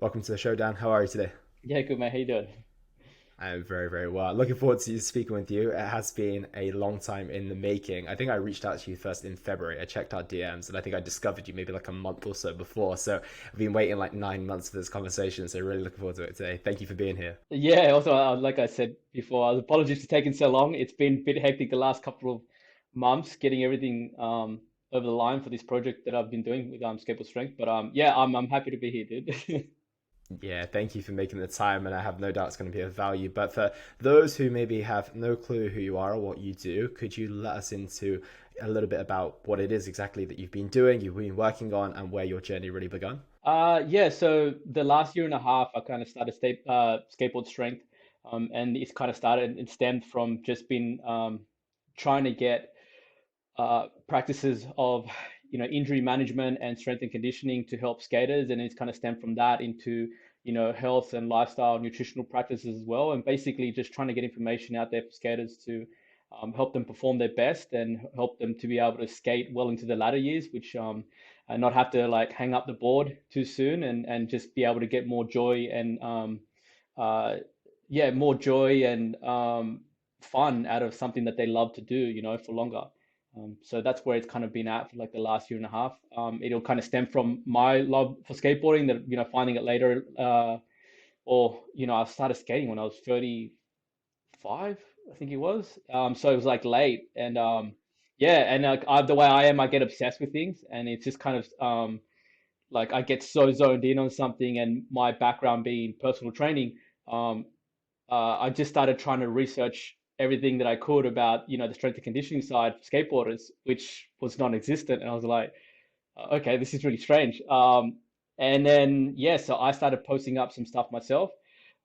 Welcome to the show, Dan. How are you today? Yeah, good mate. How you doing? I'm very, very well. Looking forward to speaking with you. It has been a long time in the making. I think I reached out to you first in February. I checked our DMs and I think I discovered you maybe like a month or so before. So I've been waiting like 9 months for this conversation. So really looking forward to it today. Thank you for being here. Yeah, also, like I said before, apologies for taking so long. It's been a bit hectic the last couple of months getting everything over the line for this project that I've been doing with Skateboard Strength. But yeah, I'm happy to be here, dude. Yeah, thank you for making the time, and I have no doubt it's going to be of value. But for those who maybe have no clue who you are or what you do, could you let us into a little bit about what it is exactly that you've been doing, you've been working on, and where your journey really begun? Yeah, so the last year and a half, I kind of started Skateboard Strength, and it's kind of started, it stemmed from just been trying to get practices of injury management and strength and conditioning to help skaters, and it's kind of stemmed from that into health and lifestyle nutritional practices as well, and basically just trying to get information out there for skaters to help them perform their best and help them to be able to skate well into the latter years, which and not have to like hang up the board too soon, and just be able to get more joy and uh, yeah, more joy and fun out of something that they love to do, for longer. So that's where it's kind of been at for like the last year and a half. It'll kind of stem from my love for skateboarding, that finding it later, or I started skating when I was 35, I think it was. So it was like late, and yeah, and like the way I am, I get obsessed with things, and it's just kind of like I get so zoned in on something, and my background being personal training. Um, I just started trying to research everything that I could about, the strength and conditioning side for skateboarders, which was non-existent. And I was like, okay, this is really strange. And then, yeah, so I started posting up some stuff myself.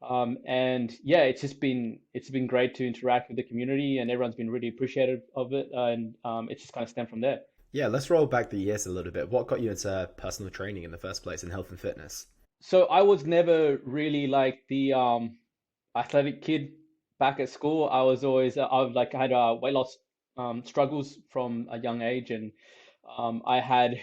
And yeah, it's been great to interact with the community, and everyone's been really appreciative of it. And it's just kind of stemmed from there. Yeah, let's roll back the years a little bit. What got you into personal training in the first place in health and fitness? So I was never really like the athletic kid back at school. I was always I had weight loss struggles from a young age, and I had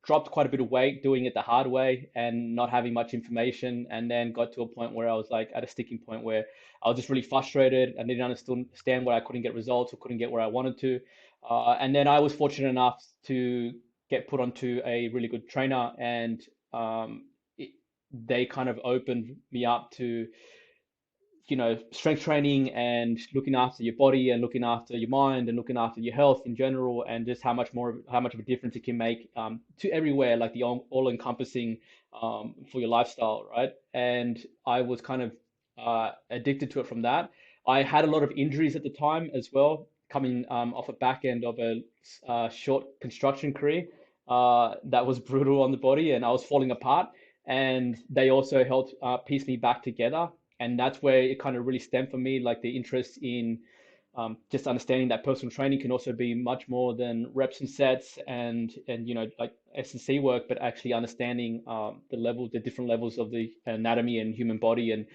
dropped quite a bit of weight doing it the hard way and not having much information, and then got to a point where I was like at a sticking point where I was just really frustrated and didn't understand why I couldn't get results or couldn't get where I wanted to. And then I was fortunate enough to get put onto a really good trainer, and it, they kind of opened me up to strength training and looking after your body and looking after your mind and looking after your health in general, and just how much of a difference it can make to everywhere, like the all encompassing for your lifestyle, right? And I was kind of addicted to it from that. I had a lot of injuries at the time as well, coming off a back end of a short construction career that was brutal on the body, and I was falling apart. And they also helped piece me back together, and that's where it kind of really stemmed for me, like the interest in just understanding that personal training can also be much more than reps and sets and like S&C work, but actually understanding the different levels of the anatomy and human body, and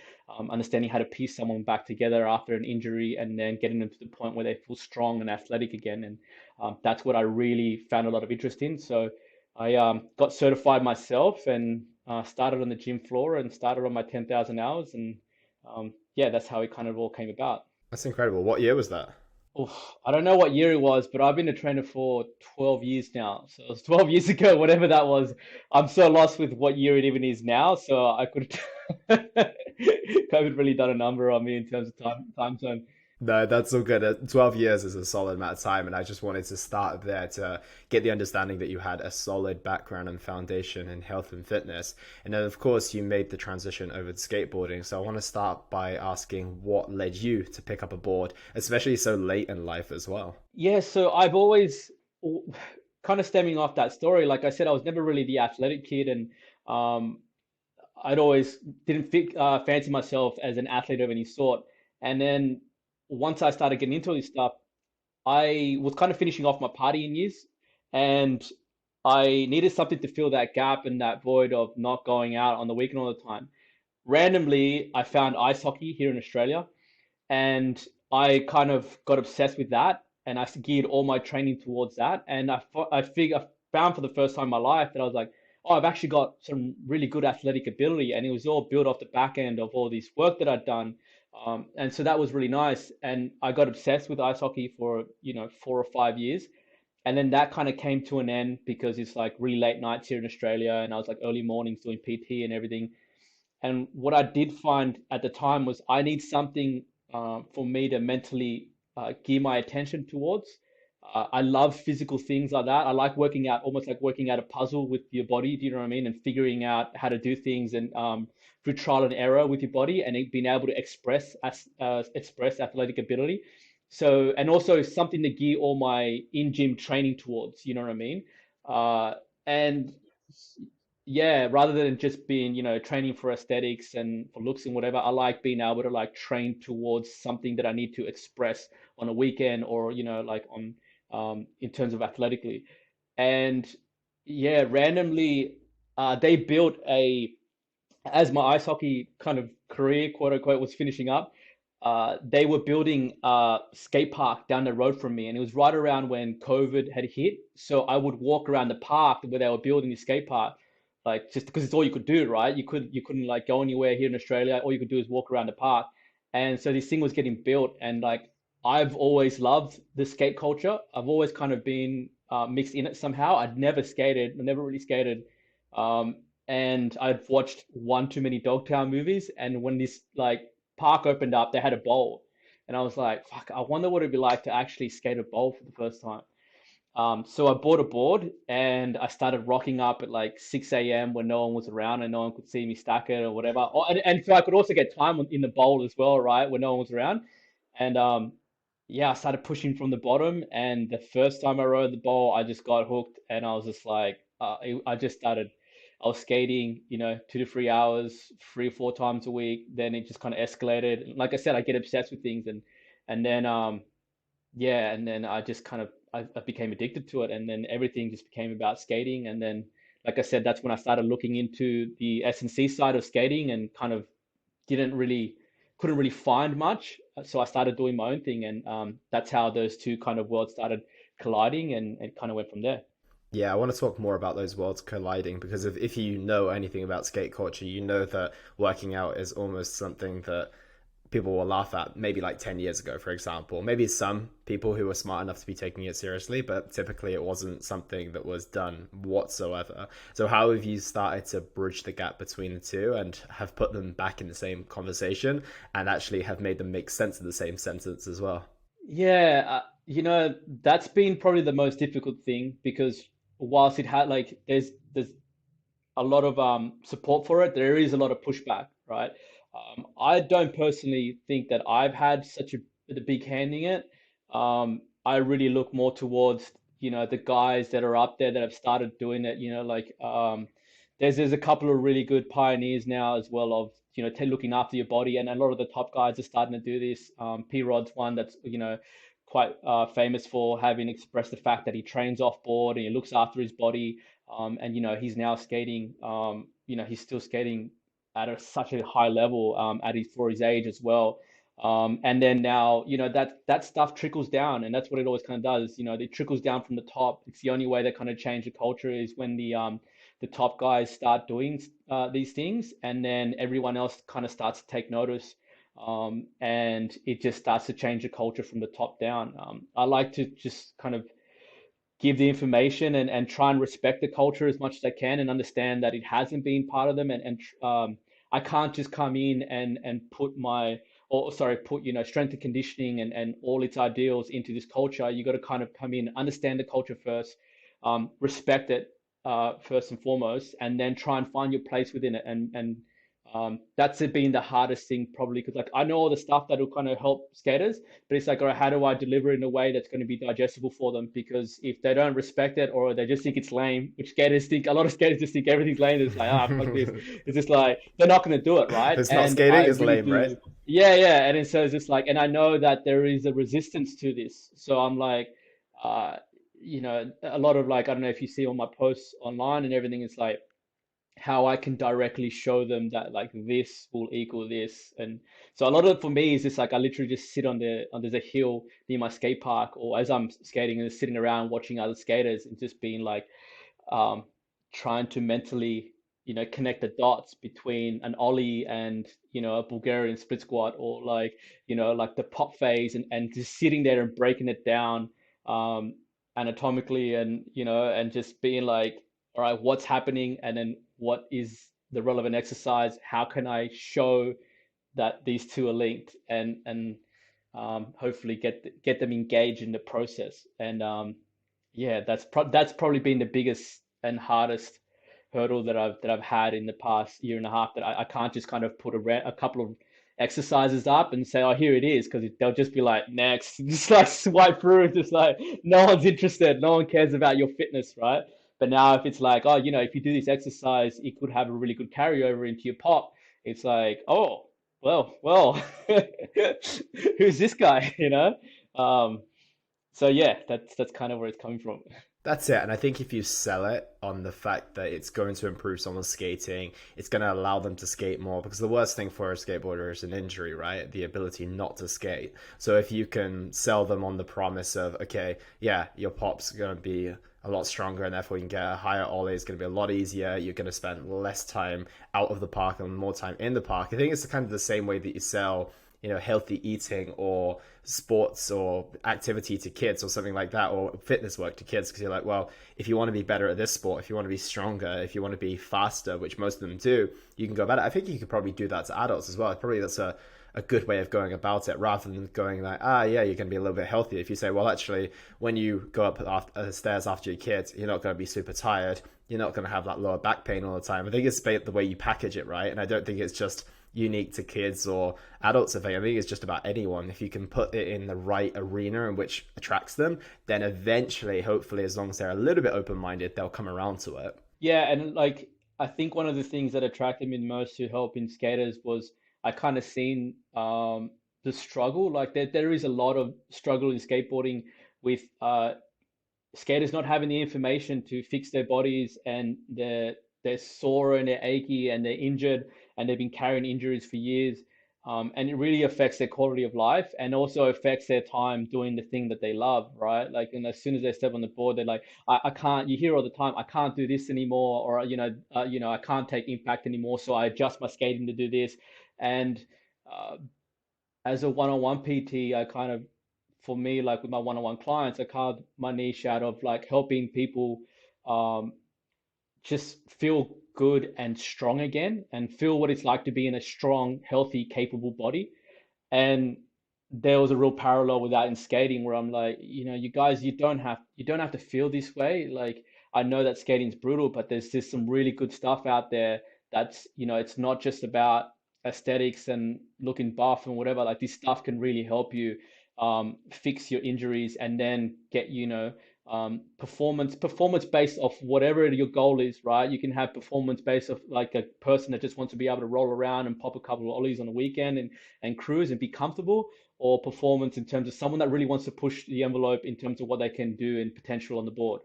understanding how to piece someone back together after an injury, and then getting them to the point where they feel strong and athletic again. And that's what I really found a lot of interest in. So I got certified myself, and started on the gym floor and started on my 10,000 hours, and yeah, that's how it kind of all came about. That's incredible. What year was that? Oof, I don't know what year it was, but I've been a trainer for 12 years now. So it was 12 years ago, whatever that was. I'm so lost with what year it even is now. So I could haven't really done a number on me in terms of time zone. No, that's all good. 12 years is a solid amount of time, and I just wanted to start there to get the understanding that you had a solid background and foundation in health and fitness. And then, of course, you made the transition over to skateboarding. So I want to start by asking what led you to pick up a board, especially so late in life as well. Yeah, so I've always kind of stemming off that story. Like I said, I was never really the athletic kid, and um, I'd always didn't fancy myself as an athlete of any sort. And then once I started getting into this stuff, I was kind of finishing off my partying years, and I needed something to fill that gap and that void of not going out on the weekend all the time. Randomly, I found ice hockey here in Australia, and I kind of got obsessed with that, and I geared all my training towards that. And I found for the first time in my life that I was like, oh, I've actually got some really good athletic ability, and it was all built off the back end of all this work that I'd done. And so that was really nice. And I got obsessed with ice hockey for, 4 or 5 years. And then that kind of came to an end because it's like really late nights here in Australia, and I was like early mornings doing PT and everything. And what I did find at the time was I need something for me to mentally gear my attention towards. I love physical things like that. I like working out, almost like working out a puzzle with your body. Do you know what I mean? And figuring out how to do things and through trial and error with your body, and being able to express athletic ability. So, and also something to gear all my in-gym training towards. You know what I mean? And yeah, rather than just being, training for aesthetics and for looks and whatever, I like being able to like train towards something that I need to express on a weekend or, like on in terms of athletically. And yeah, randomly, they built as my ice hockey kind of career, quote unquote, was finishing up, they were building a skate park down the road from me, and it was right around when COVID had hit. So I would walk around the park where they were building the skate park, like just because it's all you could do, right? You couldn't like go anywhere here in Australia. All you could do is walk around the park, and so this thing was getting built, and like I've always loved the skate culture. I've always kind of been mixed in it somehow. I'd never skated, I never really skated. And I'd watched one too many Dogtown movies, and when this like park opened up, they had a bowl. And I was like, fuck, I wonder what it'd be like to actually skate a bowl for the first time. So I bought a board and I started rocking up at like 6 a.m. when no one was around and no one could see me stack it or whatever. Oh, and so I could also get time in the bowl as well, right? When no one was around. And yeah, I started pushing from the bottom. And the first time I rode the bowl, I just got hooked and I was just like, I just started. I was skating, 2 to 3 hours, 3 or 4 times a week. Then it just kind of escalated. Like I said, I get obsessed with things, and then yeah, and then I just kind of I became addicted to it, and then everything just became about skating. And then, like I said, that's when I started looking into the S&C side of skating, and kind of didn't really couldn't really find much. So I started doing my own thing, and that's how those two kind of worlds started colliding, and kind of went from there. Yeah, I want to talk more about those worlds colliding because if you know anything about skate culture, you know that working out is almost something that people will laugh at maybe like 10 years ago, for example. Maybe some people who were smart enough to be taking it seriously, but typically it wasn't something that was done whatsoever. So, how have you started to bridge the gap between the two and have put them back in the same conversation and actually have made them make sense of the same sentence as well? Yeah, that's been probably the most difficult thing because whilst it had like there's a lot of support for it, there is a lot of pushback, right? I don't personally think that I've had such a big hand in it. I really look more towards, the guys that are up there that have started doing it, like there's a couple of really good pioneers now as well of, looking after your body, and a lot of the top guys are starting to do this. P Rod's one that's, quite famous for having expressed the fact that he trains off board and he looks after his body. And he's now skating. He's still skating at such a high level for his age as well. And then now, that stuff trickles down, and that's what it always kind of does. It trickles down from the top. It's the only way that kind of change the culture is when the top guys start doing these things, and then everyone else kind of starts to take notice. And it just starts to change the culture from the top down. I like to just kind of give the information and try and respect the culture as much as I can and understand that it hasn't been part of them, and I can't just come in and put put strength and conditioning and all its ideals into this culture. You got to kind of come in, understand the culture first, respect it first and foremost, and then try and find your place within it. And that's been the hardest thing probably because like I know all the stuff that will kind of help skaters, but it's like, all right, how do I deliver it in a way that's going to be digestible for them? Because if they don't respect it or they just think it's lame, which skaters think, a lot of skaters just think everything's lame. It's like, fuck this. It's just like they're not going to do it, If right? it's not And skating, I it's really lame, right? do. Yeah, yeah. And so it's just like, and I know that there is a resistance to this. So I'm like, uh, a lot of like, I don't know if you see all my posts online and everything, it's like, how I can directly show them that like this will equal this. And so a lot of it for me is just like I literally just sit there's a hill near my skate park, or as I'm skating and just sitting around watching other skaters and just being like, um, trying to mentally, connect the dots between an ollie and, a Bulgarian split squat, or like, like the pop phase, and just sitting there and breaking it down um, anatomically, and, and just being like, all right, what's happening? And then what is the relevant exercise? How can I show that these two are linked, and hopefully get them engaged in the process. And yeah, that's probably been the biggest and hardest hurdle that I've had in the past year and a half. That I can't just kind of put a couple of exercises up and say, oh, here it is, because they'll just be like, next, just like swipe through, just like no one's interested, no one cares about your fitness, right? But now if it's like, oh, if you do this exercise, it could have a really good carryover into your pop. It's like, oh, well, who's this guy, Um, so yeah, that's kind of where it's coming from. That's it. And I think if you sell it on the fact that it's going to improve someone's skating, it's going to allow them to skate more, because the worst thing for a skateboarder is an injury, right? The ability not to skate. So if you can sell them on the promise of, okay, yeah, your pop's going to be a lot stronger and therefore you can get a higher ollie, it's going to be a lot easier, you're going to spend less time out of the park and more time in the park. I think it's kind of the same way that you sell, healthy eating or sports or activity to kids or something like that, or fitness work to kids, because you're like, well, if you want to be better at this sport, if you want to be stronger, if you want to be faster, which most of them do, you can go about it. I think you could probably do that to adults as well. Probably that's a good way of going about it, rather than going like, yeah, you're going to be a little bit healthier. If you say, well, actually, when you go up the stairs after your kids, you're not going to be super tired, you're not going to have that lower back pain all the time. I think it's the way you package it, right? And I don't think it's just unique to kids or adults. I think it's just about anyone. If you can put it in the right arena in which attracts them, then eventually, hopefully, as long as they're a little bit open-minded, they'll come around to it. Yeah, and like I think one of the things that attracted me the most to helping skaters was I kind of seen the struggle. Like there is a lot of struggle in skateboarding with skaters not having the information to fix their bodies, and they're sore and they're achy and they're injured, and they've been carrying injuries for years. And it really affects their quality of life, and also affects their time doing the thing that they love, right? Like, and as soon as they step on the board, they're like, I can't. You hear all the time, I can't do this anymore, or I can't take impact anymore, so I adjust my skating to do this. And uh, as a one-on-one PT, I kind of, for me, like with my one-on-one clients, I carved my niche out of like helping people um, just feel good and strong again, and feel what it's like to be in a strong, healthy, capable body. And there was a real parallel with that in skating, where I'm like, you guys, you don't have to feel this way. Like, I know that skating's brutal, but there's just some really good stuff out there. That's, it's not just about aesthetics and looking buff and whatever. Like, this stuff can really help you fix your injuries, and then get, performance based off whatever your goal is, right? You can have performance based off like a person that just wants to be able to roll around and pop a couple of ollies on the weekend and cruise and be comfortable, or performance in terms of someone that really wants to push the envelope in terms of what they can do and potential on the board.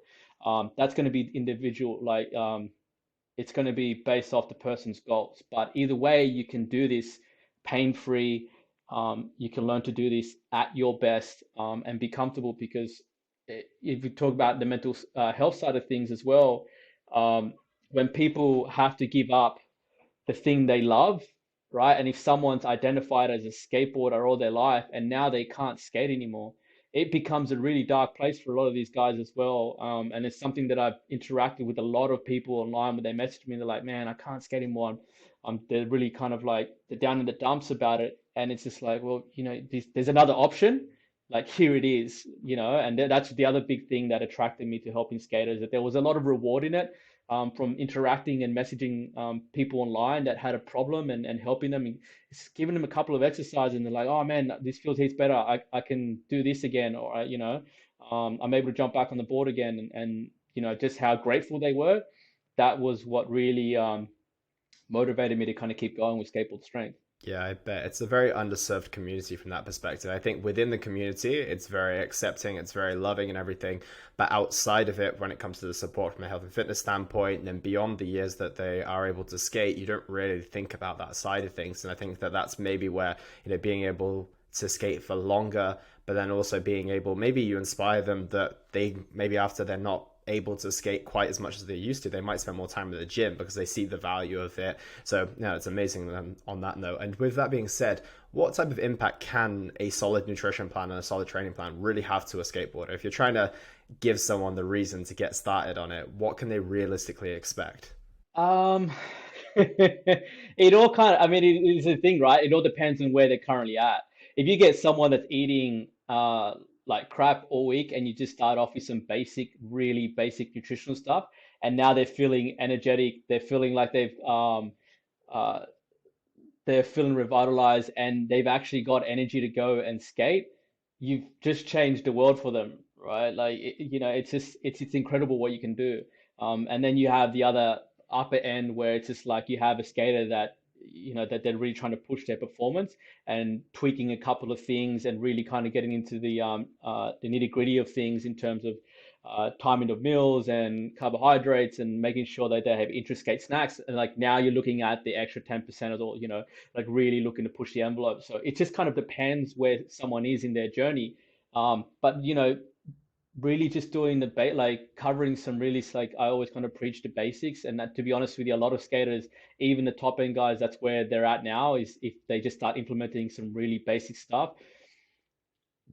That's going to be individual, like it's going to be based off the person's goals. But either way, you can do this pain free. You can learn to do this at your best, and be comfortable, because if you talk about the mental health side of things as well, when people have to give up the thing they love, right? And if someone's identified as a skateboarder all their life and now they can't skate anymore, it becomes a really dark place for a lot of these guys as well. And it's something that I've interacted with a lot of people online, when they message me, they're like, man, I can't skate anymore. They're really kind of like, they're down in the dumps about it. And it's just like, well, there's another option. Like, here it is, and that's the other big thing that attracted me to helping skaters, that there was a lot of reward in it, from interacting and messaging people online that had a problem, and helping them, and it's giving them a couple of exercises, and they're like, oh man, this feels heaps better. I can do this again, or I'm able to jump back on the board again, and just how grateful they were. That was what really motivated me to kind of keep going with skateboard strength. Yeah, I bet it's a very underserved community from that perspective. I think within the community, it's very accepting, it's very loving and everything. But outside of it, when it comes to the support from a health and fitness standpoint, and then beyond the years that they are able to skate, you don't really think about that side of things. And I think that that's maybe where, being able to skate for longer, but then also being able, maybe you inspire them that they, maybe after they're not able to skate quite as much as they used to. They might spend more time at the gym because they see the value of it. So, yeah, it's amazing on that note. And with that being said, what type of impact can a solid nutrition plan and a solid training plan really have to a skateboarder? If you're trying to give someone the reason to get started on it, what can they realistically expect? Um, it all kind of, I mean, it is a thing, right? It all depends on where they're currently at. If you get someone that's eating like crap all week and you just start off with some basic, really basic nutritional stuff, and now they're feeling energetic, they're feeling like uh, they're feeling revitalized and they've actually got energy to go and skate, you've just changed the world for them, right? Like it's just it's incredible what you can do. And then you have the other upper end where it's just like you have a skater that that they're really trying to push their performance and tweaking a couple of things and really kind of getting into the nitty gritty of things in terms of timing of meals and carbohydrates and making sure that they have intra-skate snacks. And like now you're looking at the extra 10% of all, like really looking to push the envelope. So it just kind of depends where someone is in their journey. But really just doing like covering some really like I always kind of preach the basics. And that, to be honest with you, a lot of skaters, even the top end guys, that's where they're at now, is if they just start implementing some really basic stuff,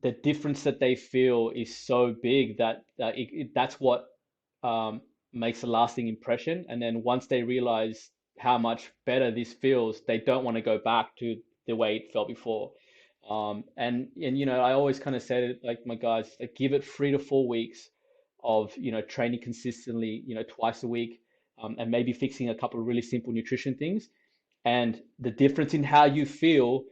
the difference that they feel is so big that that's what makes a lasting impression. And then once they realize how much better this feels, they don't want to go back to the way it felt before. And I always kind of say it like my guys, like give it 3 to 4 weeks of training consistently, twice a week, and maybe fixing a couple of really simple nutrition things, and the difference in how you feel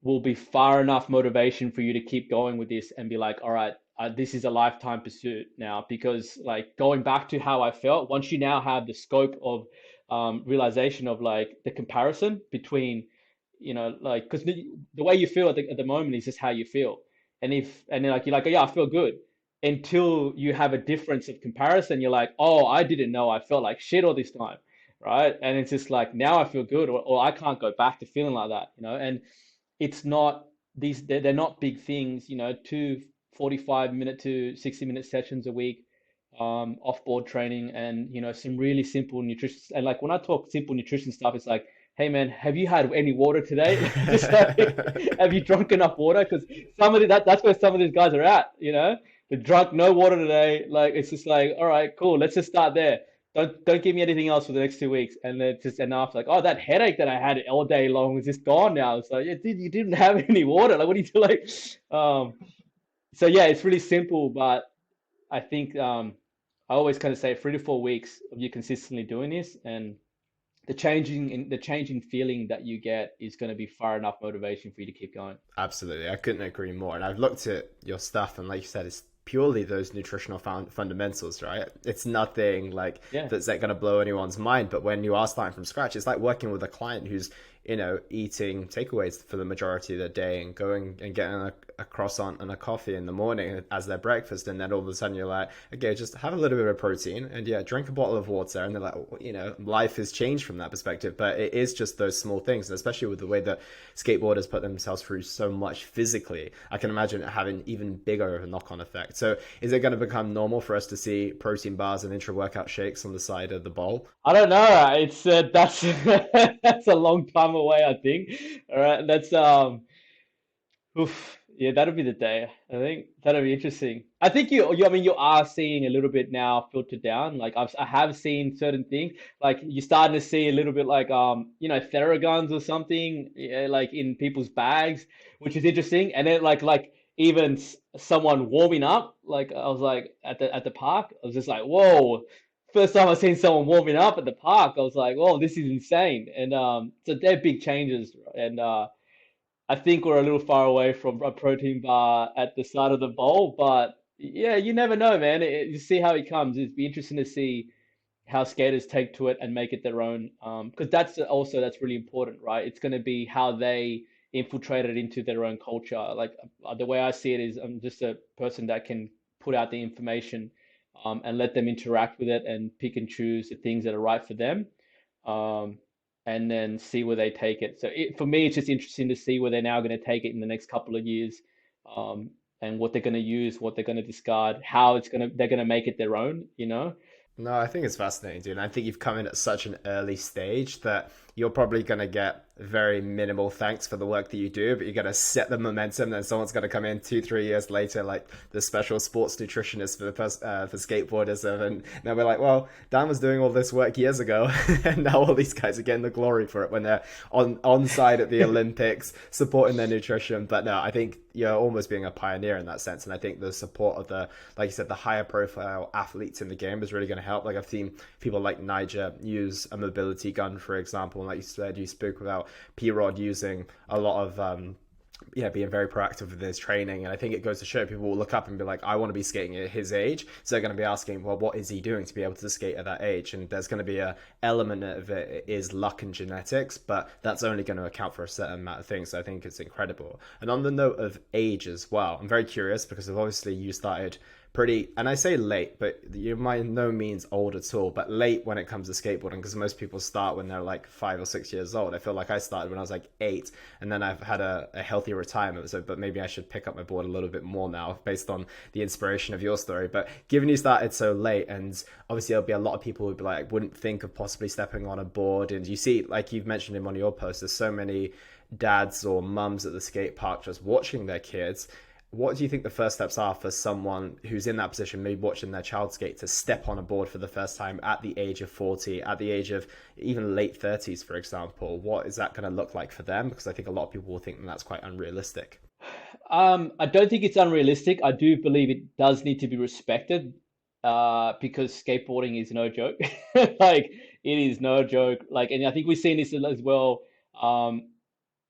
will be far enough motivation for you to keep going with this and be like, all right, this is a lifetime pursuit now. Because like going back to how I felt, once you now have the scope of realization of like the comparison between, like, because the way you feel at the moment is just how you feel. And then like you're like, oh, yeah, I feel good, until you have a difference of comparison. You're like, oh, I didn't know I felt like shit all this time, right? And it's just like now I feel good, or I can't go back to feeling like that, and it's not they're not big things, 2 45-minute to 60-minute sessions a week, off board training, and some really simple nutrition. And like when I talk simple nutrition stuff, it's like, hey man, have you had any water today? Just like, have you drunk enough water? Because that's where some of these guys are at, they drunk no water today. Like it's just like, all right, cool, let's just start there. Don't give me anything else for the next 2 weeks. And then just enough, like, oh, that headache that I had all day long is just gone now. It's like, yeah, dude, you didn't have any water. Like, what do you do? Like, so yeah, it's really simple, but I think I always kind of say 3 to 4 weeks of you consistently doing this, and the changing feeling that you get is going to be far enough motivation for you to keep going. Absolutely, I couldn't agree more. And I've looked at your stuff, and like you said, it's purely those nutritional fundamentals, right? It's nothing like Yeah. that's like going to blow anyone's mind. But when you are starting from scratch, it's like working with a client who's eating takeaways for the majority of the day and going and getting a croissant and a coffee in the morning as their breakfast, and then all of a sudden you're like, okay, just have a little bit of protein and yeah, drink a bottle of water, and they're like, life has changed from that perspective. But it is just those small things, and especially with the way that skateboarders put themselves through so much physically, I can imagine it having even bigger of a knock-on effect. So is it going to become normal for us to see protein bars and intra-workout shakes on the side of the bowl? I don't know. It's that's that's a long time away, I think. All right, that's oof, yeah, that'll be the day. I think that'll be interesting. I think I mean, you are seeing a little bit now filtered down. Like I have seen certain things. Like you're starting to see a little bit like Theraguns or something, yeah, like in people's bags, which is interesting. And then like even someone warming up. Like I was like at the park, I was just like, whoa. First time I've seen someone warming up at the park, I was like, "Whoa, this is insane!" And so they're big changes, and I think we're a little far away from a protein bar at the side of the bowl, but yeah, you never know, man. You see how it comes. It'd be interesting to see how skaters take to it and make it their own. Because that's really important, right? It's going to be how they infiltrate it into their own culture. Like the way I see it is, I'm just a person that can put out the information, and let them interact with it and pick and choose the things that are right for them. Um, and then see where they take it. So for me, it's just interesting to see where they're now going to take it in the next couple of years. and what they're going to use, what they're going to discard, how they're going to make it their own, you know? No, I think it's fascinating, dude. And I think you've come in at such an early stage that you're probably going to get very minimal thanks for the work that you do, but you're going to set the momentum. Then someone's going to come in 2, 3 years later, like the special sports nutritionist for skateboarders, and they'll be like, "Well, Dan was doing all this work years ago, and now all these guys are getting the glory for it when they're on side at the Olympics supporting their nutrition." But no, I think you're almost being a pioneer in that sense, and I think the support of the, like you said, the higher profile athletes in the game is really going to help. Like I've seen people like Niger use a mobility gun, for example, and like you said, you spoke about P-Rod using a lot of being very proactive with his training. And I think it goes to show people will look up and be like, I want to be skating at his age. So they're going to be asking, well, what is he doing to be able to skate at that age? And there's going to be a element of it is luck and genetics, but that's only going to account for a certain amount of things. So I think it's incredible. And on the note of age as well, I'm very curious because obviously you started pretty, and I say late, but you're by no means old at all, but late when it comes to skateboarding, because most people start when they're like 5 or 6 years old. I feel like I started when I was like 8, and then I've had a healthy retirement. So, but maybe I should pick up my board a little bit more now based on the inspiration of your story. But given you started so late, and obviously there'll be a lot of people who'd be like, wouldn't think of possibly stepping on a board. And you see, like you've mentioned in one of your posts, there's so many dads or mums at the skate park just watching their kids. What do you think the first steps are for someone who's in that position, maybe watching their child skate, to step on a board for the first time at the age of 40, at the age of even late 30s, for example? What is that going to look like for them? Because I think a lot of people will think that that's quite unrealistic. I don't think it's unrealistic. I do believe it does need to be respected, because skateboarding is no joke. Like it is no joke. Like, and I think we've seen this as well. Um,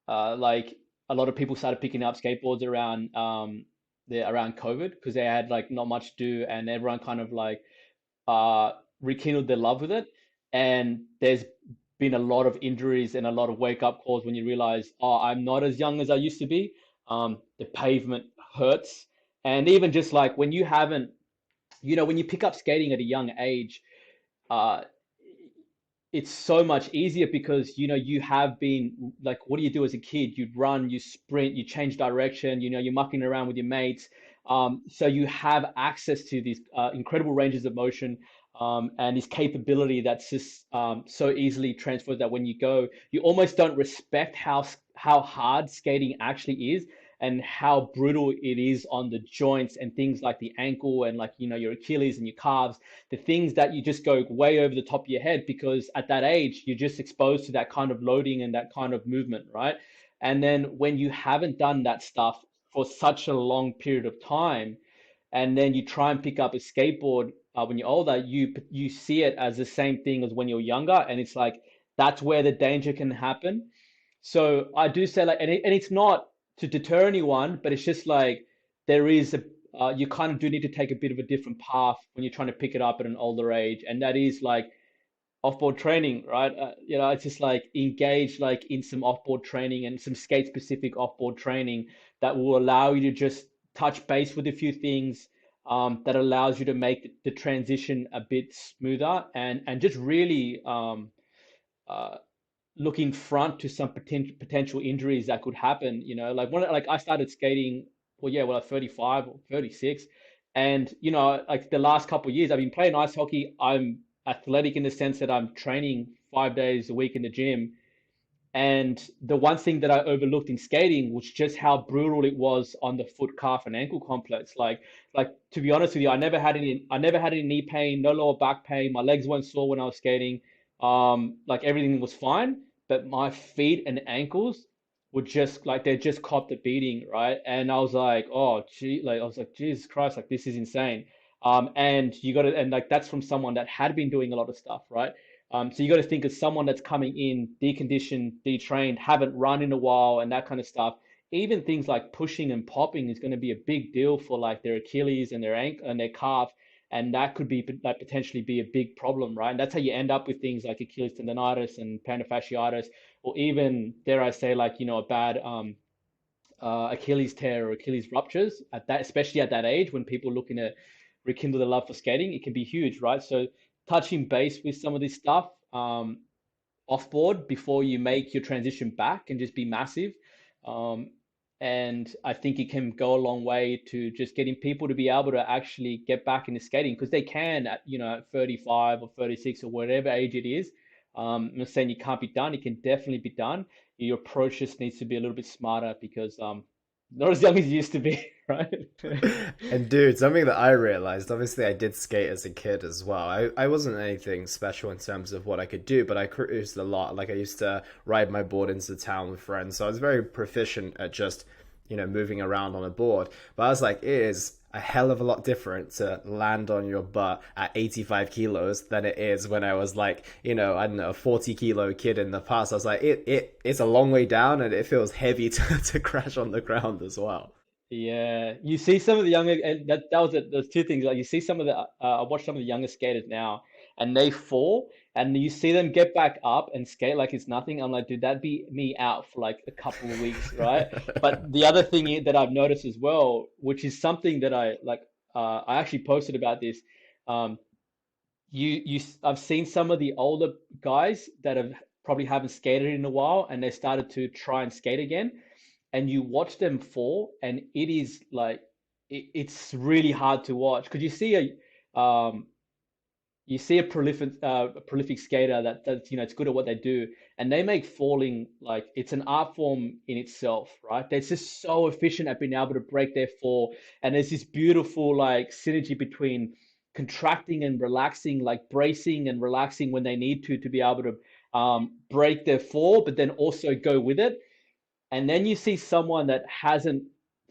like a lot of people started picking up skateboards around around COVID because they had like not much to do, and everyone kind of like uh rekindled their love with it. And there's been a lot of injuries and a lot of wake up calls when you realize, oh, I'm not as young as I used to be. The pavement hurts, and even just like when you haven't, when you pick up skating at a young age, uh, it's so much easier because you have been like, what do you do as a kid? You run, you sprint, you change direction, you're mucking around with your mates. So you have access to these incredible ranges of motion, and this capability that's just so easily transferred that when you go, you almost don't respect how hard skating actually is, and how brutal it is on the joints and things like the ankle and like your Achilles and your calves, the things that you just go way over the top of your head because at that age you're just exposed to that kind of loading and that kind of movement, right? And then when you haven't done that stuff for such a long period of time, and then you try and pick up a skateboard when you're older, you see it as the same thing as when you're younger, and it's like that's where the danger can happen. So I do say like, and it's not to deter anyone, but it's just like there is a you kind of do need to take a bit of a different path when you're trying to pick it up at an older age, and that is like offboard training, right? It's just like engage like in some offboard training and some skate specific offboard training that will allow you to just touch base with a few things, that allows you to make the transition a bit smoother, and just really uh, look in front to some potential injuries that could happen. Like I started skating, well, yeah, well, at 35 or 36, and like the last couple of years, I've been playing ice hockey. I'm athletic in the sense that I'm training 5 days a week in the gym. And the one thing that I overlooked in skating was just how brutal it was on the foot, calf, and ankle complex. Like to be honest with you, I never had any knee pain, no lower back pain. My legs weren't sore when I was skating. Like everything was fine, but my feet and ankles were just like they just copped a beating, right? And I was like, oh, gee, like I was like, Jesus Christ, like this is insane. And you got to, and like that's from someone that had been doing a lot of stuff, right? So you got to think of someone that's coming in deconditioned, detrained, haven't run in a while, and that kind of stuff. Even things like pushing and popping is going to be a big deal for like their Achilles and their ankle and their calf, and that could be like potentially be a big problem, right? And that's how you end up with things like Achilles tendonitis and plantar fasciitis, or even dare I say like a bad Achilles tear or Achilles ruptures at that, especially at that age when people are looking to rekindle their love for skating, it can be huge, right? So touching base with some of this stuff off board before you make your transition back can just be massive. Um, And I think it can go a long way to just getting people to be able to actually get back into skating because they can at, at 35 or 36 or whatever age it is. I'm not saying you can't be done. It can definitely be done. Your approach just needs to be a little bit smarter because not as young as you used to be, right? And dude, something that I realized, obviously I did skate as a kid as well. I wasn't anything special in terms of what I could do, but I cruised a lot. Like I used to ride my board into town with friends. So I was very proficient at just, moving around on a board. But I was like, it is a hell of a lot different to land on your butt at 85 kilos than it is when I was like, I don't know, a 40-kilo kid in the past. I was like, it's a long way down and it feels heavy to crash on the ground as well. Yeah, you see some of the younger, and that was it. There's two things. Like you see some of the, I watch some of the younger skaters now, and they fall, and you see them get back up and skate like it's nothing. I'm like, dude, that'd be me out for like a couple of weeks, right? But the other thing that I've noticed as well, which is something that I like, I actually posted about this. Um, I've seen some of the older guys that have probably haven't skated in a while, and they started to try and skate again and you watch them fall, and it is like it's really hard to watch because you see a prolific skater that's it's good at what they do, and they make falling like it's an art form in itself, right? They're just so efficient at being able to break their fall, and there's this beautiful like synergy between contracting and relaxing, like bracing and relaxing when they need to be able to break their fall, but then also go with it and then you see someone that hasn't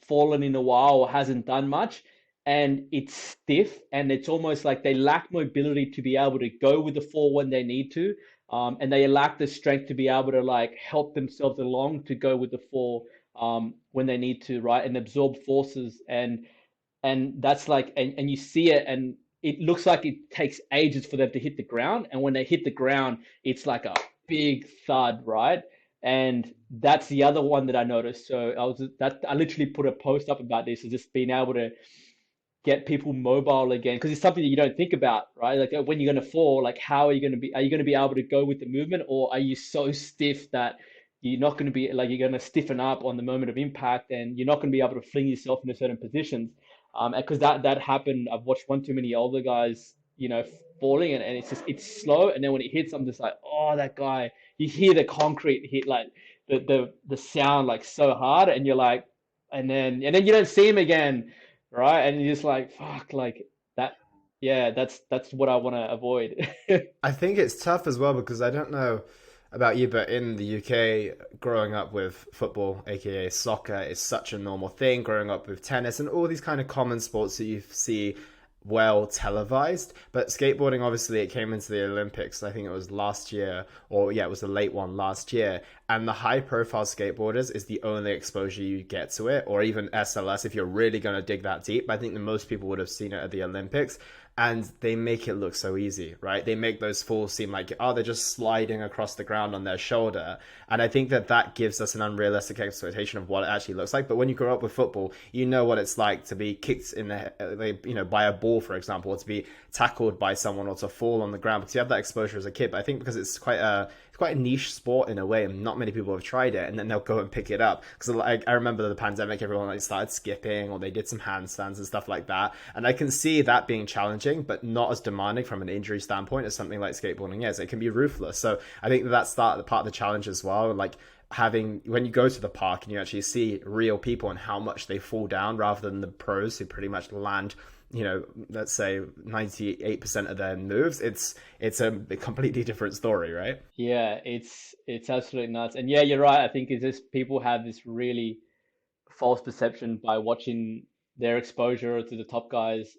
fallen in a while or hasn't done much, and it's stiff, and it's almost like they lack mobility to be able to go with the fall when they need to, and they lack the strength to be able to like help themselves along to go with the fall when they need to, right, and absorb forces, and that's like, and you see it, and it looks like it takes ages for them to hit the ground, and when they hit the ground, it's like a big thud, right? And that's the other one that I noticed. So I literally put a post up about this, is just being able to get people mobile again because it's something that you don't think about, right? Like when you're going to fall, like how are you going to be? Are you going to be able to go with the movement, or are you so stiff that you're not going to be like you're going to stiffen up on the moment of impact, and you're not going to be able to fling yourself into certain positions? Because that happened. I've watched one too many older guys, falling, and it's just it's slow, and then when it hits, I'm just like, oh, that guy. You hear the concrete hit, like the sound, like so hard, and you're like, and then you don't see him again, right? And you're just like, fuck, like that. Yeah, that's what I want to avoid. I think it's tough as well because I don't know about you, but in the UK, growing up with football, aka soccer, is such a normal thing. Growing up with tennis and all these kind of common sports that you see well televised. But skateboarding, obviously, it came into the Olympics. I think it was last year, or yeah, it was the late one last year. And the high profile skateboarders is the only exposure you get to it, or even SLS if you're really going to dig that deep. I think that most people would have seen it at the Olympics and they make it look so easy, right? They make those falls seem like, oh, they're just sliding across the ground on their shoulder. And I think that that gives us an unrealistic expectation of what it actually looks like. But when you grow up with football, you know what it's like to be kicked in the, by a ball, for example, or to be tackled by someone or to fall on the ground because you have that exposure as a kid. But I think because it's quite a niche sport in a way, and not many people have tried it, and then they'll go and pick it up. Because like I remember the pandemic, everyone like started skipping or they did some handstands and stuff like that, and I can see that being challenging, but not as demanding from an injury standpoint as something like skateboarding is. It can be ruthless, so I think that's part of the challenge as well. Like having when you go to the park and you actually see real people and how much they fall down rather than the pros who pretty much land let's say 98% of their moves, it's a completely different story, right? Yeah, it's absolutely nuts. And yeah, you're right. I think it's just people have this really false perception by watching their exposure to the top guys,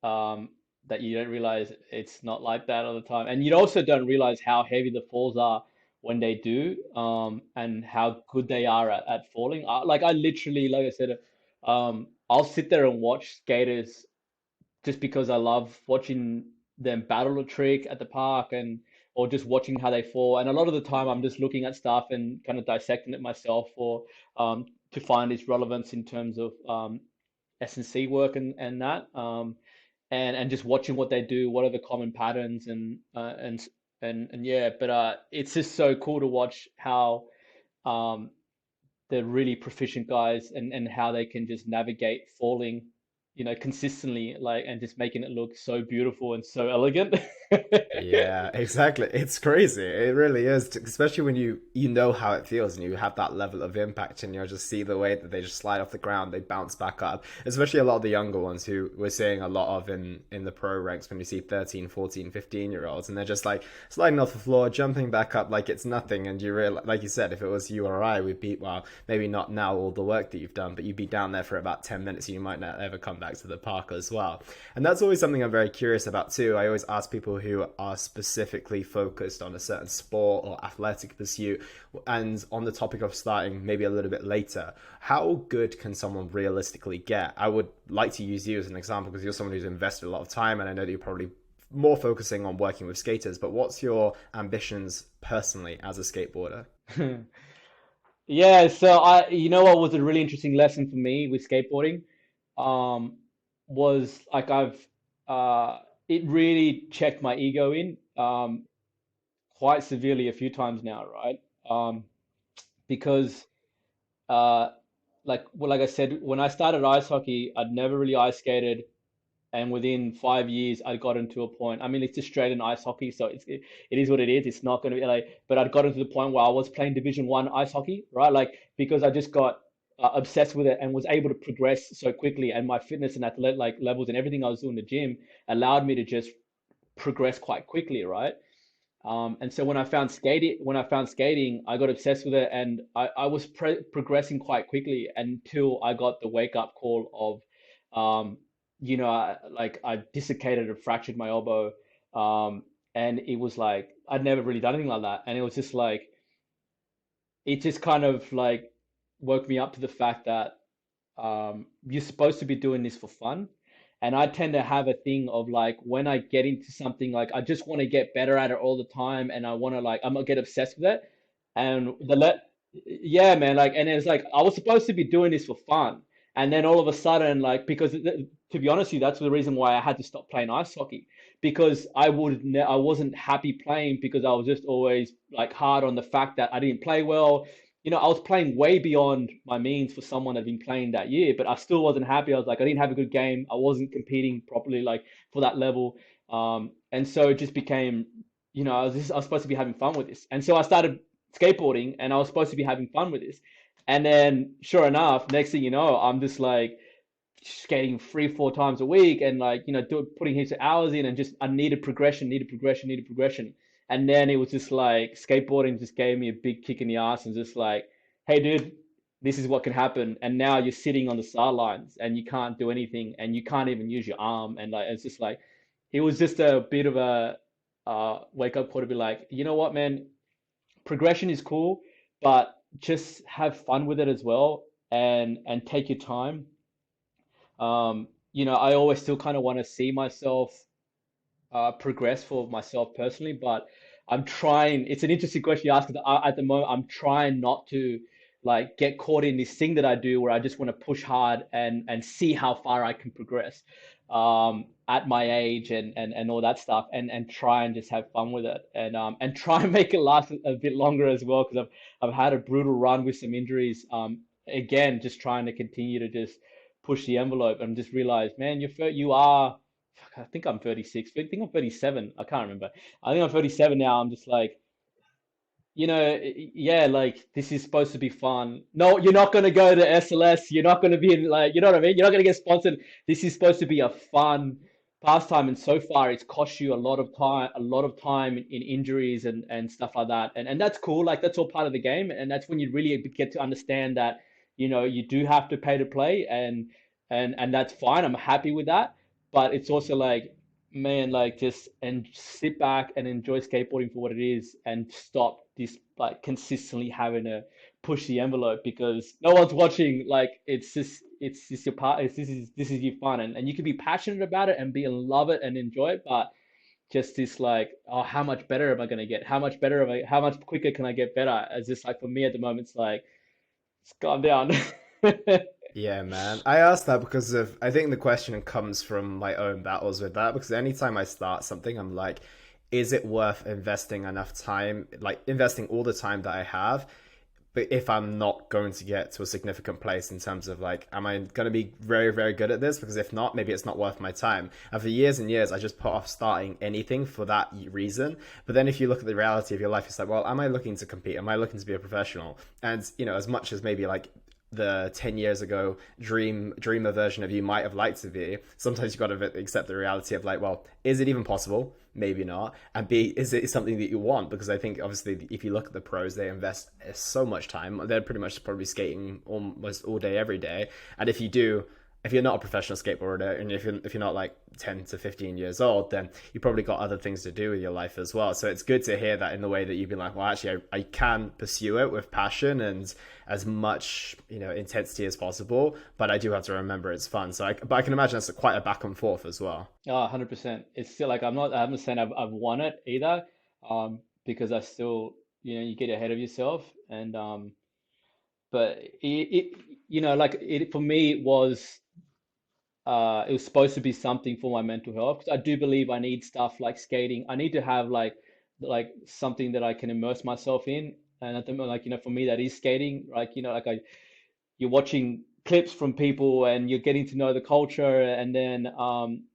um, that you don't realize it's not like that all the time. And you also don't realize how heavy the falls are when they do, and how good they are at falling. Like I literally, like I said, I'll sit there and watch skaters just because I love watching them battle a trick at the park and or just watching how they fall. And a lot of the time, I'm just looking at stuff and kind of dissecting it myself, or to find its relevance in terms of S&C work and that, and just watching what they do, what are the common patterns, and yeah. But it's just so cool to watch how um, the really proficient guys, and how they can just navigate falling, consistently, like, and just making it look so beautiful and so elegant. Yeah, exactly. It's crazy. It really is, especially when you know how it feels and you have that level of impact and you just see the way that they just slide off the ground, they bounce back up. Especially a lot of the younger ones who we're seeing a lot of in the pro ranks when you see 13, 14, 15-year-olds and they're just like sliding off the floor, jumping back up like it's nothing. And you realize, like you said, if it was you or I, we'd be, well, maybe not now all the work that you've done, but you'd be down there for about 10 minutes and you might not ever come back to the park as well. And that's always something I'm very curious about too. I always ask people who are specifically focused on a certain sport or athletic pursuit, and on the topic of starting maybe a little bit later, how good can someone realistically get? I would like to use you as an example because you're someone who's invested a lot of time, and I know that you're probably more focusing on working with skaters, but what's your ambitions personally as a skateboarder? Yeah, so what was a really interesting lesson for me with skateboarding, um, was like uh, it really checked my ego in, quite severely a few times now, right? Because uh, like I said, when I started ice hockey, I'd never really ice skated, and within 5 years I got into a point. I mean, it's Australian ice hockey, so it is what it is. It's not going to be like, but I'd gotten to the point where I was playing Division One ice hockey, right? Like, because I just got obsessed with it and was able to progress so quickly, and my fitness and athletic like levels and everything I was doing in the gym allowed me to just progress quite quickly, right? And so when I found skating, I got obsessed with it, and I was progressing quite quickly until I got the wake up call of, like I dislocated and fractured my elbow, and it was like I'd never really done anything like that, and it was just like it just kind of like woke me up to the fact that you're supposed to be doing this for fun. And I tend to have a thing of like when I get into something, like I just want to get better at it all the time, and I want to like I'm gonna get obsessed with it. And yeah, man, like, and it's like I was supposed to be doing this for fun, and then all of a sudden, like, because to be honest with you, that's the reason why I had to stop playing ice hockey, because I wasn't happy playing, because I was just always like hard on the fact that I didn't play well. I was playing way beyond my means for someone that had been playing that year, but I still wasn't happy. I was like, I didn't have a good game. I wasn't competing properly, like, for that level. And so it just became, I was supposed to be having fun with this. And so I started skateboarding, and I was supposed to be having fun with this. And then sure enough, next thing you know, I'm just like skating 3, 4 times a week, and like, putting heaps of hours in, and just I needed progression, needed progression, needed progression. And then it was just like skateboarding just gave me a big kick in the ass, and just like, hey, dude, this is what can happen. And now you're sitting on the sidelines and you can't do anything, and you can't even use your arm. And like, it's just like, it was just a bit of a wake up call to be like, you know what, man, progression is cool, but just have fun with it as well, and take your time. I always still kind of want to see myself progress for myself personally, but I'm trying. It's an interesting question you ask, because at the moment I'm trying not to like get caught in this thing that I do where I just want to push hard and see how far I can progress at my age, and all that stuff, and try and just have fun with it, and try and make it last a bit longer as well, because I've had a brutal run with some injuries. Again, just trying to continue to just push the envelope, and just realize, man, you are. I think I'm 36. I think I'm 37. I can't remember. I think I'm 37 now. I'm just like, yeah, like this is supposed to be fun. No, you're not going to go to SLS. You're not going to be in, like, you know what I mean? You're not going to get sponsored. This is supposed to be a fun pastime. And so far it's cost you a lot of time in injuries and stuff like that. And that's cool. Like, that's all part of the game. And that's when you really get to understand that, you do have to pay to play, and that's fine. I'm happy with that. But it's also like, man, like, just and sit back and enjoy skateboarding for what it is, and stop this like consistently having to push the envelope because no one's watching. Like, it's just your part. This is your fun, and you can be passionate about it and be in love it and enjoy it, but just this like, oh, how much better am I gonna get? How much quicker can I get better? As just like for me at the moment, it's like, it's calm down. Yeah, man. I asked that because of I think the question comes from my own battles with that because anytime I start something, I'm like, is it worth investing enough time, like investing all the time that I have? but if I'm not going to get to a significant place in terms of like, am I going to be very, very good at this? Because if not, maybe it's not worth my time. And for years and years, I just put off starting anything for that reason. But then if you look at the reality of your life, it's like, well, am I looking to compete? Am I looking to be a professional? And, as much as maybe like the 10 years ago dreamer version of you might have liked to be, sometimes you've got to accept the reality of like, well, is it even possible? Maybe not. And B, is it something that you want? Because I think obviously if you look at the pros, they invest so much time. They're pretty much probably skating almost all day every day. And if you're not a professional skateboarder, and if you're not like 10 to 15 years old, then you probably got other things to do with your life as well. So it's good to hear that in the way that you've been like, well, actually, I can pursue it with passion and as much intensity as possible, but I do have to remember it's fun. But I can imagine that's quite a back and forth as well. Oh, 100%. It's still like I'm not saying I've won it either, because I still, you get ahead of yourself, and but like it for me it was supposed to be something for my mental health, because I do believe I need stuff like skating. I need to have like something that I can immerse myself in, and at the moment, like, for me that is skating. Like, like you're watching clips from people and you're getting to know the culture, and then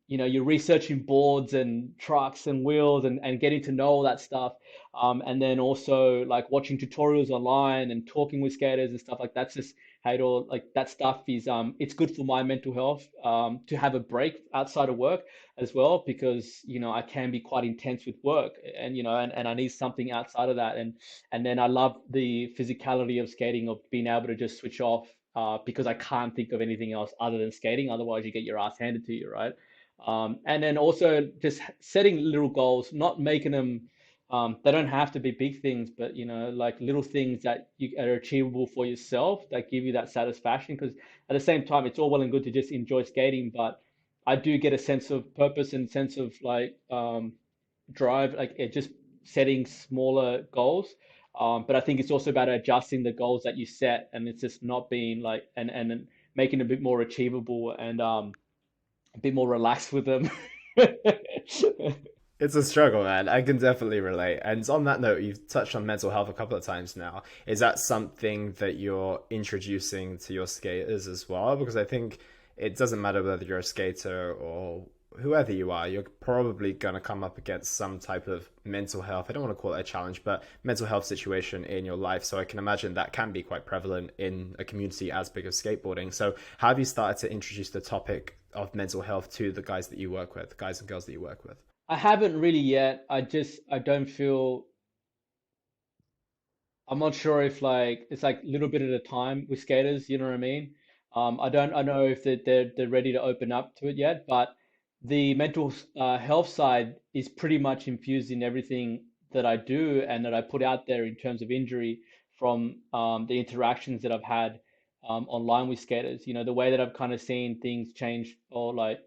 you're researching boards and trucks and wheels, and getting to know all that stuff, and then also like watching tutorials online and talking with skaters and stuff. Like, that's just how it all, like, that stuff is, it's good for my mental health, to have a break outside of work as well, because I can be quite intense with work, and and I need something outside of that. And then I love the physicality of skating, of being able to just switch off, because I can't think of anything else other than skating. Otherwise, you get your ass handed to you, right? And then also just setting little goals, not making them. They don't have to be big things, but like little things that are achievable for yourself, that give you that satisfaction. Because at the same time, it's all well and good to just enjoy skating, but I do get a sense of purpose and sense of like, drive, like it just setting smaller goals. But I think it's also about adjusting the goals that you set, and it's just not being like, and making it a bit more achievable, and a bit more relaxed with them. It's a struggle, man. I can definitely relate. And on that note, you've touched on mental health a couple of times now. Is that something that you're introducing to your skaters as well? Because I think it doesn't matter whether you're a skater or whoever you are, you're probably going to come up against some type of mental health. I don't want to call it a challenge, but mental health situation in your life. So I can imagine that can be quite prevalent in a community as big as skateboarding. So how have you started to introduce the topic of mental health to the guys that you work with, guys and girls that you work with? I haven't really yet. I don't feel. I'm not sure if, like, it's like a little bit at a time with skaters. You know what I mean? I don't know if they're ready to open up to it yet, but the mental health side is pretty much infused in everything that I do and that I put out there in terms of injury, from the interactions that I've had online with skaters. The way that I've kind of seen things change, or like,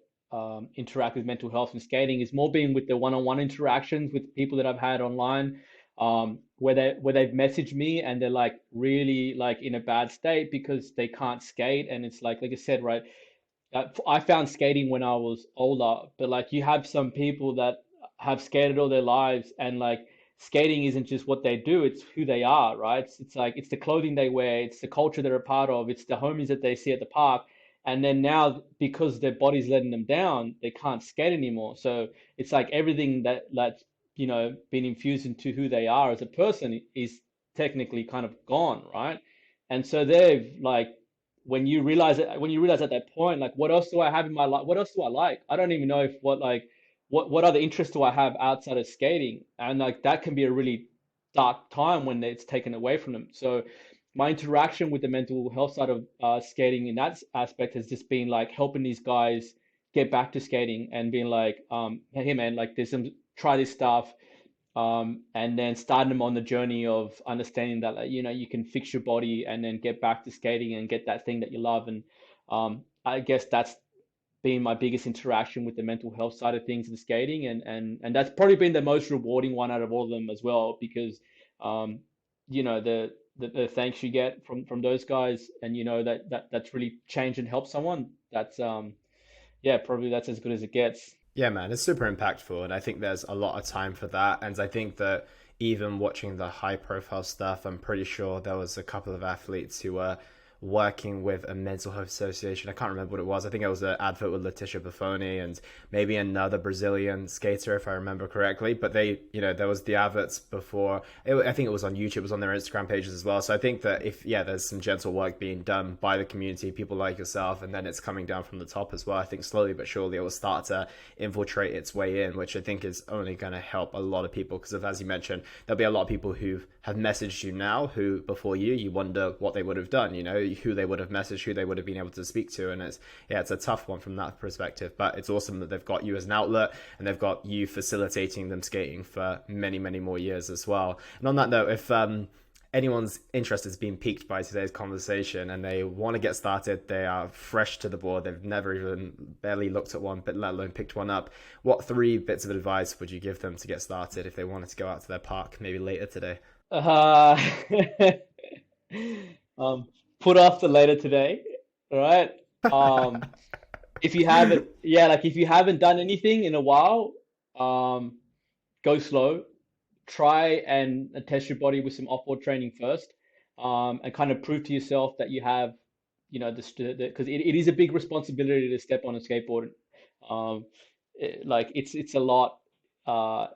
interact with mental health and skating, is more being with the one-on-one interactions with people that I've had online, where they've messaged me and they're like really like in a bad state because they can't skate. And it's like I said, right, I found skating when I was older, but like, you have some people that have skated all their lives, and like, skating isn't just what they do, it's who they are, right? It's like, it's the clothing they wear, it's the culture they're a part of, it's the homies that they see at the park. And then now, because their body's letting them down, they can't skate anymore. So it's like everything that's been infused into who they are as a person is technically kind of gone, right? And so they've like, when you realize at that point, like, what else do I have in my life? What else do I like? I don't even know if what other interests do I have outside of skating? And like, that can be a really dark time when it's taken away from them. So my interaction with the mental health side of skating in that aspect has just been like helping these guys get back to skating, and being like, hey man, like, there's some, try this stuff, and then starting them on the journey of understanding that, like, you can fix your body and then get back to skating and get that thing that you love. And I guess that's been my biggest interaction with the mental health side of things in skating, and that's probably been the most rewarding one out of all of them as well, because um, the thanks you get from those guys, and that's really changed and helped someone. That's yeah, probably that's as good as it gets. Yeah, man, it's super impactful, and I think there's a lot of time for that. And I think that even watching the high profile stuff, I'm pretty sure there was a couple of athletes who were working with a mental health association. I can't remember what it was. I think it was an advert with Letitia Buffoni and maybe another Brazilian skater, if I remember correctly. But they, there was the adverts before. I think it was on YouTube, it was on their Instagram pages as well. So I think that if, there's some gentle work being done by the community, people like yourself, and then it's coming down from the top as well. I think slowly but surely it will start to infiltrate its way in, which I think is only going to help a lot of people. Because as you mentioned, there'll be a lot of people who have messaged you now who before you wonder what they would have done, who they would have messaged, who they would have been able to speak to. And it's a tough one from that perspective, but it's awesome that they've got you as an outlet and they've got you facilitating them skating for many, many more years as well. And on that note, if anyone's interest has been piqued by today's conversation and they want to get started, they are fresh to the board, they've never even barely looked at one, but let alone picked one up, what 3 bits of advice would you give them to get started if they wanted to go out to their park maybe later today? Uh, put off the later today, all right? If you haven't, yeah, like if you haven't done anything in a while, go slow. Try and test your body with some off-board training first, and kind of prove to yourself that you have, this, because it is a big responsibility to step on a skateboard. Like it's a lot. Uh,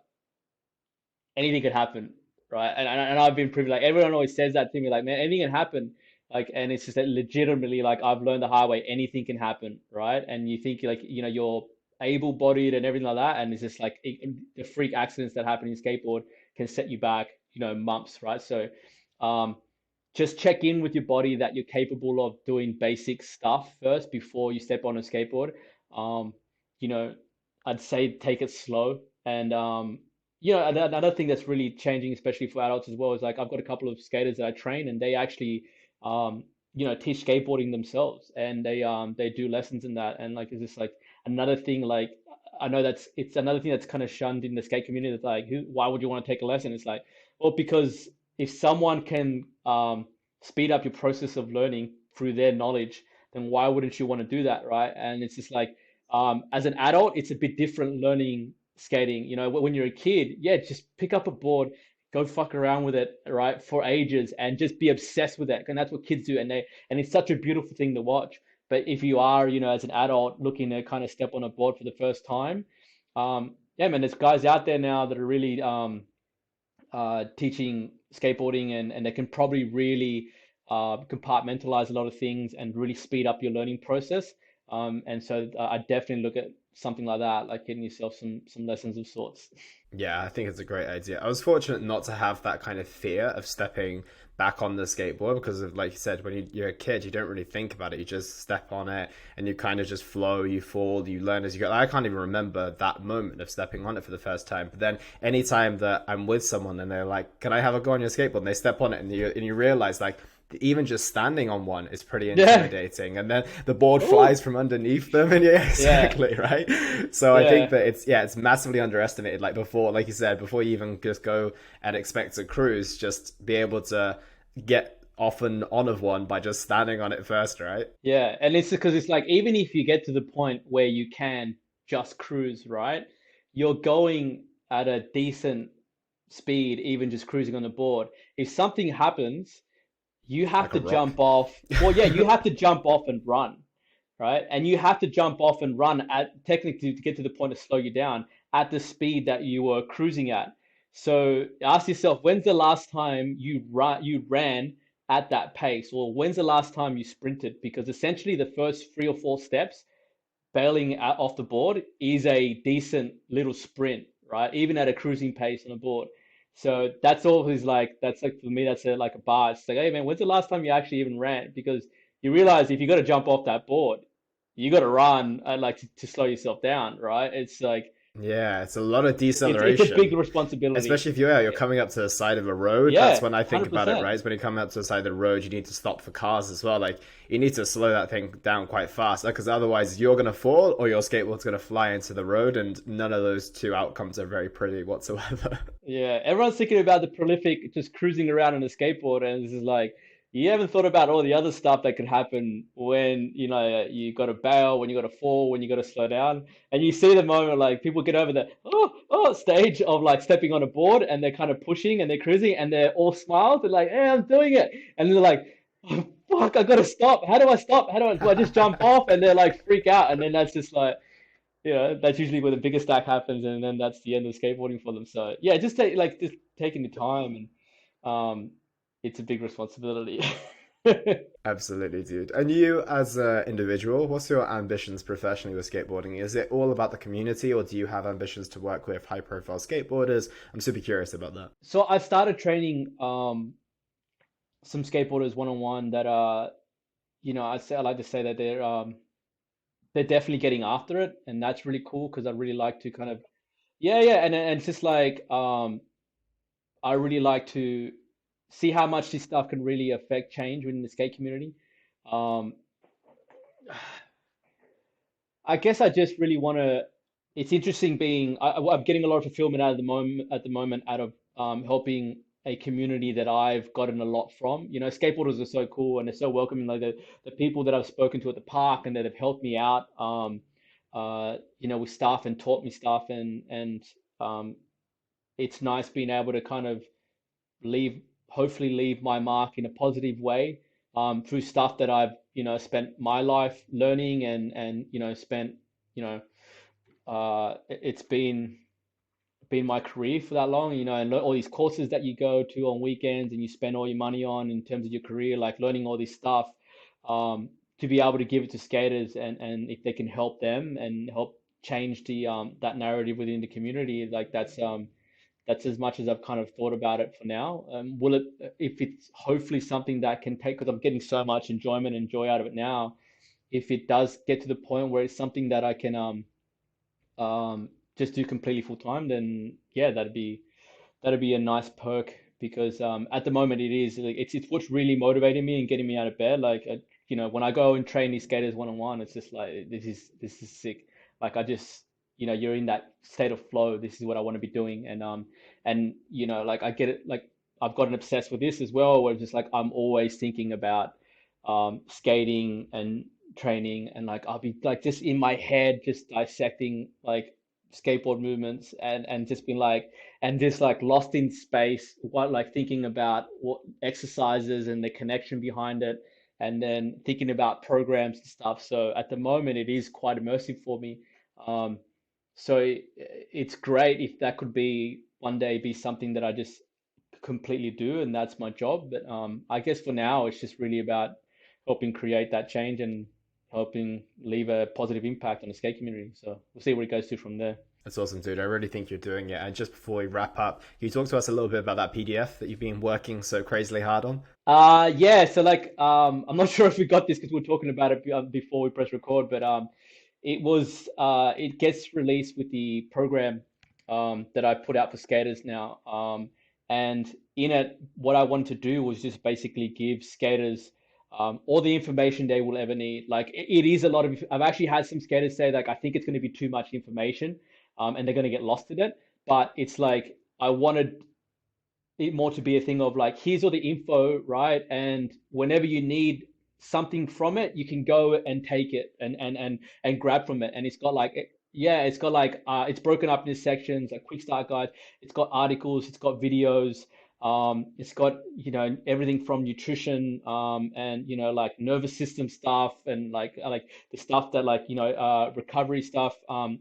Anything could happen, right? And I've been privileged. Like everyone always says that to me, like, man, anything can happen. Like, and it's just that legitimately, like, I've learned the hard way, anything can happen, right? And you think like, you're able-bodied and everything like that, and it's just like the freak accidents that happen in skateboard can set you back, months, right? So, just check in with your body that you're capable of doing basic stuff first before you step on a skateboard. Um, you know, I'd say take it slow. And another thing that's really changing, especially for adults as well, is like I've got a couple of skaters that I train, and they actually teach skateboarding themselves, and they do lessons in that. And like it's just like another thing, like I know it's another thing that's kind of shunned in the skate community. That's like, why would you want to take a lesson? It's like, well, because if someone can speed up your process of learning through their knowledge, then why wouldn't you want to do that, right? And it's just like, as an adult, it's a bit different learning skating. When you're a kid, yeah, just pick up a board, go fuck around with it, right, for ages, and just be obsessed with it. And that's what kids do, and it's such a beautiful thing to watch. But if you are, as an adult looking to kind of step on a board for the first time, yeah, man, there's guys out there now that are really teaching skateboarding, and they can probably really compartmentalize a lot of things and really speed up your learning process. And so I definitely look at something like that, like getting yourself some lessons of sorts. Yeah, I think it's a great idea. I was fortunate not to have that kind of fear of stepping back on the skateboard because of, like you said, when you're a kid, you don't really think about it. You just step on it and you kind of just flow, you fall, you learn as you go. I can't even remember that moment of stepping on it for the first time. But then anytime that I'm with someone and they're like, can I have a go on your skateboard? And they step on it and you realize like, even just standing on one is pretty intimidating, and then the board flies from underneath them, and exactly, right. So I think that it's massively underestimated. Like before, like you said, before you even just go and expect to cruise, just be able to get off and on of one by just standing on it first, right? Yeah, and it's because it's like even if you get to the point where you can just cruise, right, you're going at a decent speed, even just cruising on the board. If something happens, you have Like a to rock. jump off. Well, yeah, you have to jump off and run, right? And you have to jump off and run at technically to get to the point to slow you down at the speed that you were cruising at. So ask yourself, when's the last time you ran at that pace, or when's the last time you sprinted? Because essentially the first 3 or 4 steps bailing off the board is a decent little sprint, right? Even at a cruising pace on a board. So that's always like, that's like, for me, that's like a bar. It's like, hey man, when's the last time you actually even ran? Because you realize if you got to jump off that board, you got to run like to slow yourself down, right? It's like, Yeah, it's a lot of it's a big deceleration. responsibility. Especially if you're coming up to the side of a road, that's Yeah, when I think about it, 100%. right? It's when you come up to the side of the road, you need to stop for cars as well. Like you need to slow that thing down quite fast, because otherwise you're gonna fall or your skateboard's gonna fly into the road, and none of those two outcomes are very pretty whatsoever. Yeah, everyone's thinking about the prolific just cruising around on a skateboard, and this is like, you haven't thought about all the other stuff that could happen when, you got to bail, when you got to fall, when you got to slow down. And you see the moment like people get over the stage of like stepping on a board and they're kind of pushing and they're cruising and they're all smiles. They're like, hey, I'm doing it. And they're like, oh, fuck, I got to stop. How do I stop? Do I just jump off? And they're like freak out. And then that's just like, that's usually where the biggest stack happens. And then that's the end of skateboarding for them. So yeah, just taking the time and, it's a big responsibility. Absolutely, dude. And you, as an individual, what's your ambitions professionally with skateboarding? Is it all about the community, or do you have ambitions to work with high-profile skateboarders? I'm super curious about that. So I started training some skateboarders one on one that are, I like to say that they're definitely getting after it, and that's really cool because I really like to kind of yeah, yeah, and it's just like I really like to see how much this stuff can really affect change within the skate community. Um, I guess I just really want to. It's interesting being. I'm getting a lot of fulfillment out of the moment at the moment out of helping a community that I've gotten a lot from. Skateboarders are so cool and they're so welcoming. Like the people that I've spoken to at the park and that have helped me out. With stuff and taught me stuff and um, it's nice being able to kind of leave, hopefully leave my mark in a positive way through stuff that I've, spent my life learning and spent, you know, it's been my career for that long, and all these courses that you go to on weekends and you spend all your money on in terms of your career, like learning all this stuff, to be able to give it to skaters and if they can help them and help change the that narrative within the community, like that's as much as I've kind of thought about it for now. Will it, if it's hopefully something that can take, because I'm getting so much enjoyment and joy out of it now, if it does get to the point where it's something that I can just do completely full time, then yeah, that'd be a nice perk because at the moment it is like, it's what's really motivating me and getting me out of bed. Like when I go and train these skaters one on one, it's just like this is sick. Like I just you're in that state of flow. This is what I want to be doing, and like I get it. Like I've gotten obsessed with this as well, where it's just like I'm always thinking about skating and training, and like I'll be like just in my head just dissecting like skateboard movements and just being like and just like lost in space, what like thinking about what exercises and the connection behind it, and then thinking about programs and stuff. So at the moment, it is quite immersive for me. Um, it's great if that could be one day be something that I just completely do, and that's my job. But I guess for now, it's just really about helping create that change and helping leave a positive impact on the skate community. So we'll see where it goes to from there. That's awesome, dude. I really think you're doing it. And just before we wrap up, can you talk to us a little bit about that PDF that you've been working so crazily hard on? Yeah, so like I'm not sure if we got this because we were talking about it before we press record, but it gets released with the program that I put out for skaters now. And in it, what I wanted to do was just basically give skaters all the information they will ever need. Like it is a lot of. I've actually had some skaters say like I think it's going to be too much information, and they're going to get lost in it. But it's like I wanted it more to be a thing of like here's all the info, right? And whenever you need something from it, you can go and take it and grab from it. And it's got like yeah, it's got like it's broken up into sections like quick start guide. It's got articles, it's got videos, it's got everything from nutrition and like nervous system stuff and like the stuff that like recovery stuff,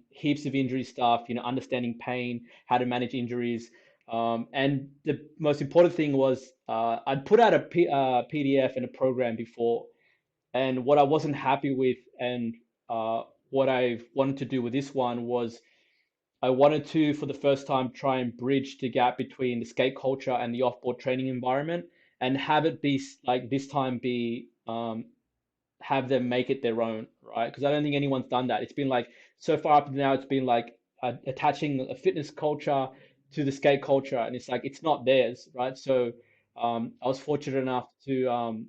heaps of injury stuff, understanding pain, how to manage injuries. And the most important thing was I'd put out a PDF and a program before, and what I wasn't happy with, and what I wanted to do with this one was I wanted to, for the first time, try and bridge the gap between the skate culture and the offboard training environment, and have it be like this time be have them make it their own, right? Because I don't think anyone's done that. It's been like so far up to now, it's been like attaching a fitness culture to the skate culture, and it's like it's not theirs, right? So I was fortunate enough to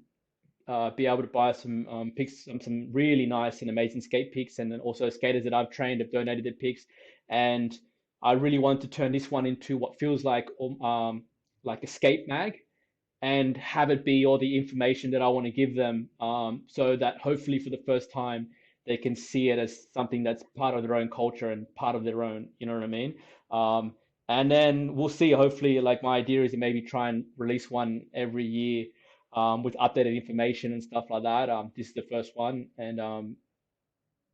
be able to buy some picks, some really nice and amazing skate picks, and then also skaters that I've trained have donated their picks, and I really want to turn this one into what feels like a skate mag, and have it be all the information that I want to give them, so that hopefully for the first time they can see it as something that's part of their own culture and part of their own, you know what I mean? Um, and then we'll see. Hopefully, like my idea is to maybe try and release one every year, with updated information and stuff like that. This is the first one, and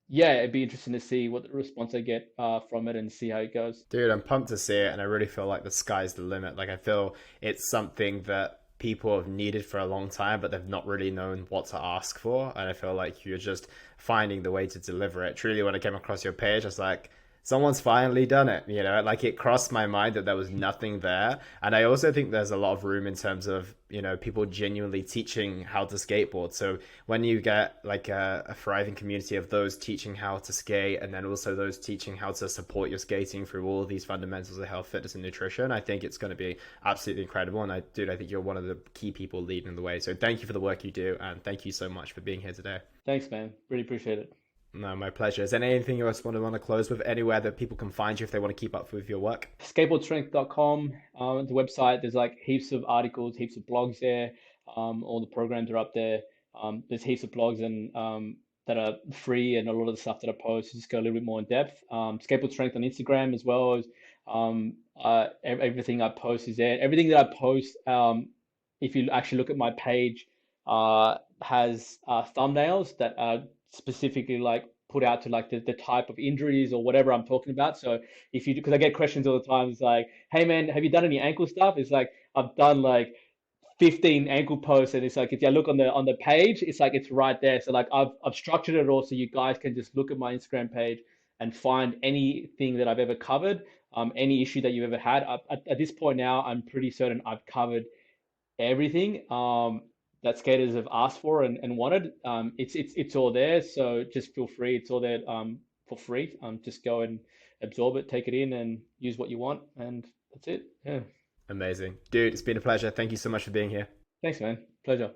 yeah, it'd be interesting to see what the response I get from it and see how it goes. Dude, I'm pumped to see it, and I really feel like the sky's the limit. Like, I feel it's something that people have needed for a long time, but they've not really known what to ask for. And I feel like you're just finding the way to deliver it. Truly, when I came across your page, I was like, someone's finally done it. You know, like it crossed my mind that there was nothing there. And I also think there's a lot of room in terms of, you know, people genuinely teaching how to skateboard. So when you get like a thriving community of those teaching how to skate, and then also those teaching how to support your skating through all of these fundamentals of health, fitness, and nutrition, I think it's going to be absolutely incredible. And I think you're one of the key people leading the way. So thank you for the work you do, and thank you so much for being here today. Thanks, man. Really appreciate it. No, my pleasure. Is there anything else you want to close with? Anywhere that people can find you if they want to keep up with your work? Skateboardstrength.com, the website. There's like heaps of articles, heaps of blogs there. All the programs are up there. There's heaps of blogs and that are free, and a lot of the stuff that I post just go a little bit more in depth. Skateboard Strength on Instagram as well as everything I post is there. Everything that I post, if you actually look at my page, has thumbnails that are specifically like put out to like the type of injuries or whatever I'm talking about. So if you, because I get questions all the time, it's like, hey man, have you done any ankle stuff? It's like I've done like 15 ankle posts, and it's like if you look on the page, it's like it's right there. So like I've structured it all so you guys can just look at my Instagram page and find anything that I've ever covered, any issue that you've ever had. At this point now, I'm pretty certain I've covered everything that skaters have asked for and wanted. It's all there, so just feel free. It's all there for free. Just go and absorb it, take it in, and use what you want, and that's it. Yeah. Amazing. Dude, it's been a pleasure. Thank you so much for being here. Thanks, man. Pleasure.